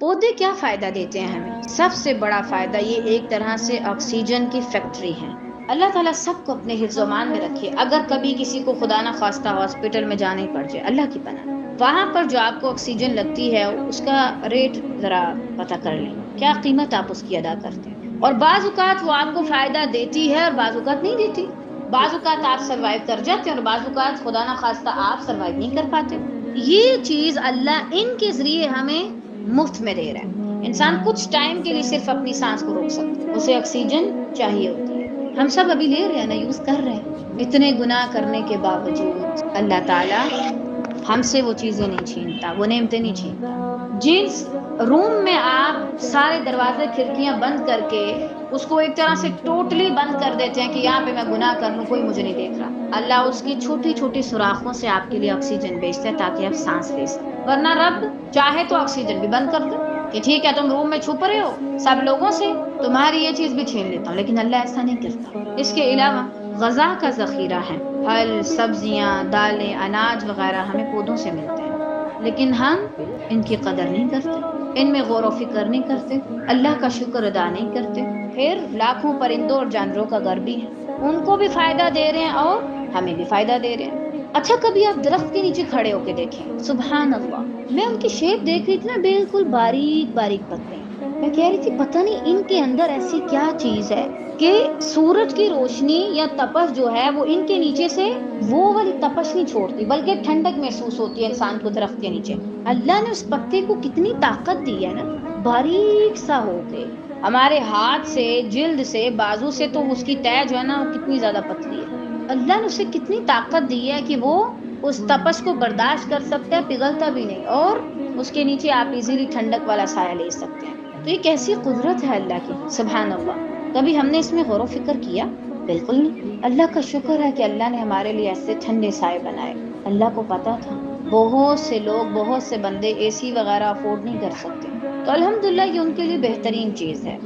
پودے کیا فائدہ دیتے ہیں ہمیں؟ سب سے بڑا فائدہ یہ ایک طرح سے آکسیجن کی فیکٹری ہے۔ اللہ تعالیٰ سب کو اپنے حفظ و امان میں رکھے۔ اگر کبھی کسی کو خدا نہ خواستہ ہاسپٹل میں جانے پڑ جائے، اللہ کی پناہ، وہاں پر جو آپ کو آکسیجن لگتی ہے اس کا ریٹ ذرا پتہ کر لیں، کیا قیمت آپ اس کی ادا کرتے ہیں۔ اور بعض اوقات وہ آپ کو فائدہ دیتی ہے اور بعض اوقات نہیں دیتی۔ بعض اوقات آپ سروائیو کر جاتے ہیں اور بعض اوقات خدا نہ خواستہ آپ سروائیو نہیں کر پاتے۔ یہ چیز اللہ ان کے ذریعے ہمیں مفت میں دے رہا ہے۔ انسان کچھ ٹائم کے لیے صرف اپنی سانس کو روک سکتا ہے، اسے آکسیجن چاہیے ہوتی ہے۔ ہم سب ابھی لے رہے ہیں نا، یوز کر رہے ہیں۔ اتنے گناہ کرنے کے باوجود اللہ تعالیٰ ہم سے وہ چیزیں نہیں چھینتا، وہ نعمتیں نہیں چھینتا۔ جس روم میں آپ سارے دروازے کھڑکیاں بند کر کے اس کو ایک طرح سے ٹوٹلی بند کر دیتے ہیں کہ یہاں پہ میں گناہ کر لوں، کوئی مجھے نہیں دیکھ رہا، اللہ اس کی چھوٹی چھوٹی سوراخوں سے آپ کے لیے آکسیجن بھیجتا ہے تاکہ آپ سانس لے سکیں۔ ورنہ رب چاہے تو آکسیجن بھی بند کر دے کہ ٹھیک ہے تم روم میں چھپ رہے ہو سب لوگوں سے، تمہاری یہ چیز بھی چھین لیتا ہوں، لیکن اللہ ایسا نہیں کرتا۔ اس کے علاوہ غذا کا ذخیرہ ہے، پھل، سبزیاں، دالیں، اناج وغیرہ ہمیں پودوں سے ملتے ہیں، لیکن ہم ان کی قدر نہیں کرتے، ان میں غور و فکر نہیں کرتے، اللہ کا شکر ادا نہیں کرتے۔ پھر لاکھوں پرندوں اور جانوروں کا گھر بھی ہے، ان کو بھی فائدہ دے رہے ہیں اور ہمیں بھی فائدہ دے رہے ہیں۔ اچھا کبھی آپ درخت کے نیچے کھڑے ہو کے دیکھیں، سبحان اللہ، میں ان کی شیپ دیکھ رہی تھی نا، بالکل باریک باریک پتے ہیں۔ میں کہہ رہی تھی پتہ نہیں ان کے اندر ایسی کیا چیز ہے کہ سورج کی روشنی یا تپش جو ہے وہ ان کے نیچے سے وہ والی تپش نہیں چھوڑتی، بلکہ ٹھنڈک محسوس ہوتی ہے انسان کو درخت کے نیچے۔ اللہ نے اس پتے کو کتنی طاقت دی ہے نا، باریک سا ہو کے ہمارے ہاتھ سے، جلد سے، بازو سے تو اس کی تہ جو ہے نا وہ کتنی زیادہ پتلی ہے۔ اللہ نے اسے کتنی طاقت دی ہے کہ وہ اس تپش کو برداشت کر سکتا ہے، پگھلتا بھی نہیں، اور اس کے نیچے آپ ایزیلی ٹھنڈک والا سایہ لے سکتے ہیں۔ تو یہ کیسی قدرت ہے اللہ کی، سبحان اللہ۔ کبھی ہم نے اس میں غور و فکر کیا؟ بالکل نہیں۔ اللہ کا شکر ہے کہ اللہ نے ہمارے لیے ایسے ٹھنڈے سائے بنائے۔ اللہ کو پتا تھا بہت سے لوگ، بہت سے بندے اے سی وغیرہ افورڈ نہیں کر سکتے، تو الحمدللہ یہ ان کے لیے بہترین چیز ہے۔